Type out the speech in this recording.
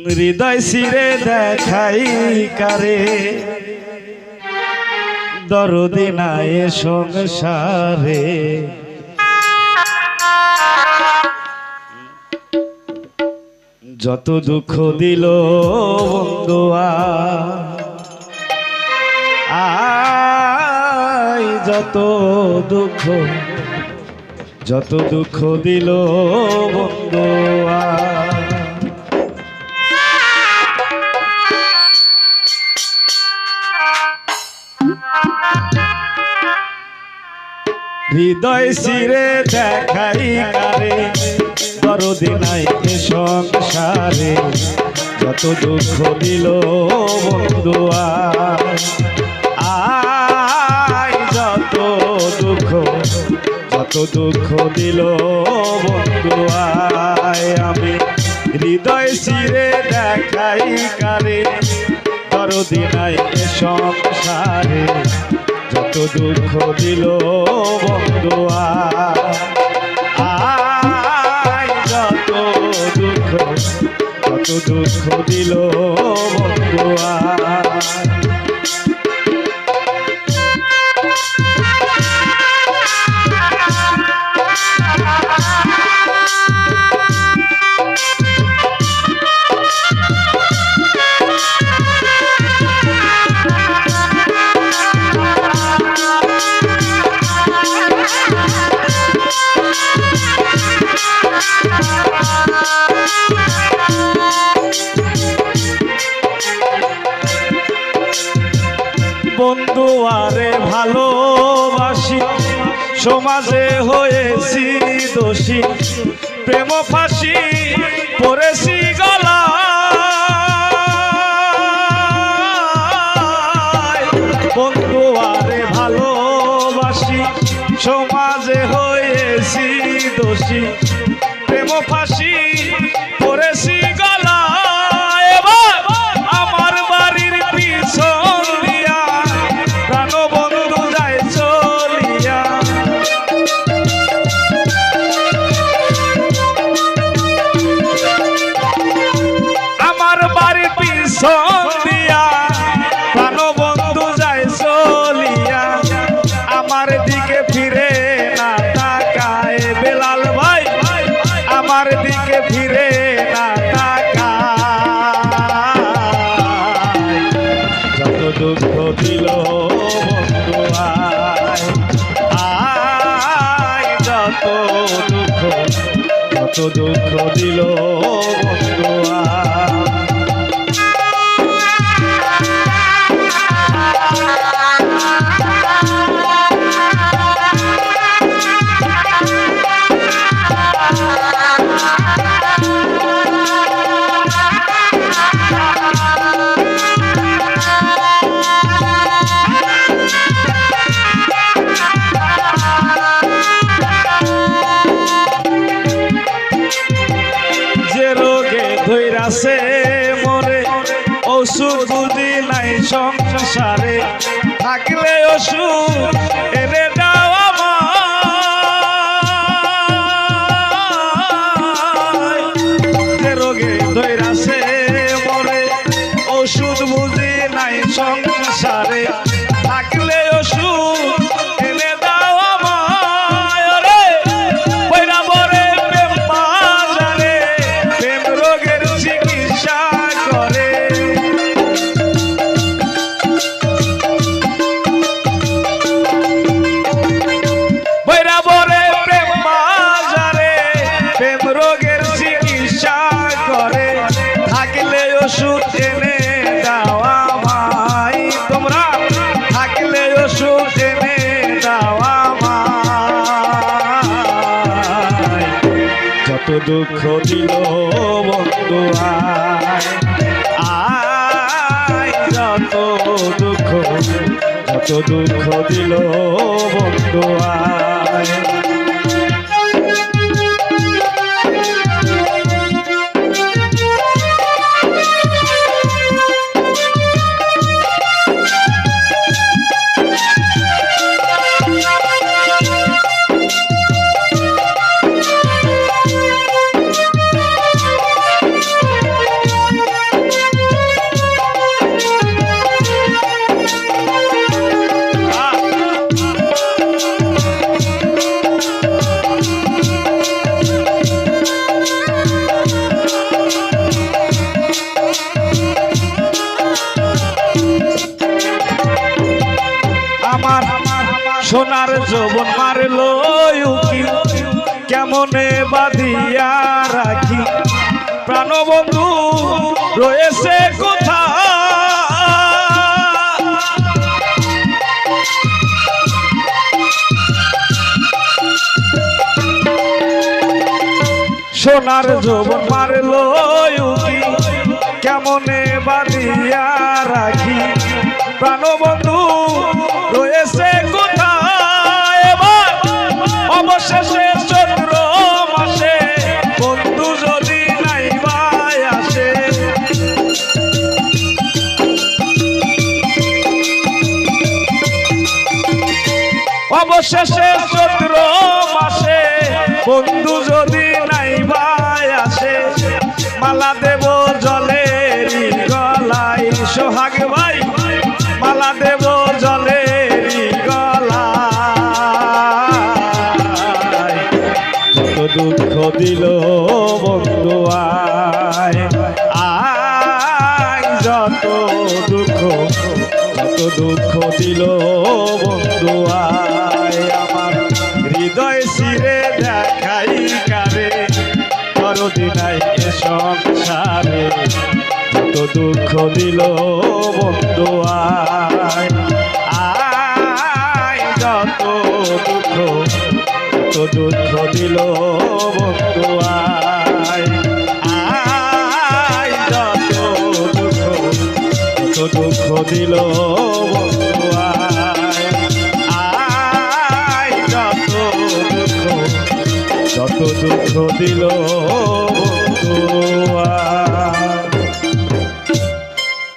হৃদয় শিরে দেখাই কারে দরদি নাই সংসারে যত দুঃখ দিল বন্ধুয়া আই যত দুঃখ দিল বন্ধুয়া হৃদয় শিরে দেখাই কারে দরদি নাই সংসারে যত দুঃখ দিল বন্ধুয়া আই যত দুঃখ দিল বন্ধুয়া আমি হৃদয় শিরে দেখাই কারে দরদি নাই সংসারে যত দুঃখ দিল বন্ধুয়া আই যত দুঃখ দিল বন্ধুয়া বন্ধু আরে ভালোবাসি সমাজে হয়েছি দোষী প্রেম ফাঁসি পড়েছি গলায় বন্ধু আরে ভালোবাসি সমাজে হয়েছি দোষী প্রেম ফাঁসি পড়েছি গলায় এবার আমার বাড়ির পিছন সন্ধিয়া প্রাণবন্ধু যায় চলিয়া আমার দিকে ফিরে না তাকায় বেলাল ভাই আমার দিকে ফিরে না তাকায় যত দুঃখ দিল বন্ধুয়া আয় যত দুঃখ দিল বন্ধুয়া ধৈরাছে মরে ওষুধ বুঝি নাই সংসারে থাকলে ওষুধ এনে দাও আমায় যে রোগে ধৈরাছে মরে ওষুধ বুঝি নাই সংসারে থাকলে ওষুধ এনে দাও আমায় রে বৈরা বরে প্রেম বাজারে প্রেম রোগের চিকিৎসা করে বৈরা বরে প্রেম বাজারে প্রেম রোগের চিকিৎসা করে থাকলে ওষুধ এনে দাও আমায় তোমরা থাকলে ওষুধ এনে দাও আমায় যত দুঃখ দিল বন্ধুয়া আয় যত দুঃখ দিল বন্ধুয়া সোনার যৌবন মারলো উকি কেমনে বাঁধিয়া রাখি প্রাণবন্ধু রয়েছে কোথায় সোনার যৌবন মারলো উকি কেমনে বাঁধিয়া রাখি প্রাণবন্ধু রয়েছে কোথায় এবার অবশেষে চৈত্র মাসে বন্ধু যদি নাই ভাই আসে অবশেষে চৈত্র মাসে বন্ধু যদি নাই ভাই আসে মালা দেব জলেরি গলায় সোহাগ ভাই মালা দেব জলেরি গলায় যত দুঃখ দিল বন্ধু আয় আয় যত দুঃখ দিল বন্ধু আয় আমার হৃদয় শিরে দেখাই কারে করদিনাই এ সংসারে যত দুঃখ দিল বন্ধু আয় আয় যত দুঃখ দিল বন্ধু আয় আয় যত দুঃখ দিল বন্ধু আয় আয় যত দুঃখ দিল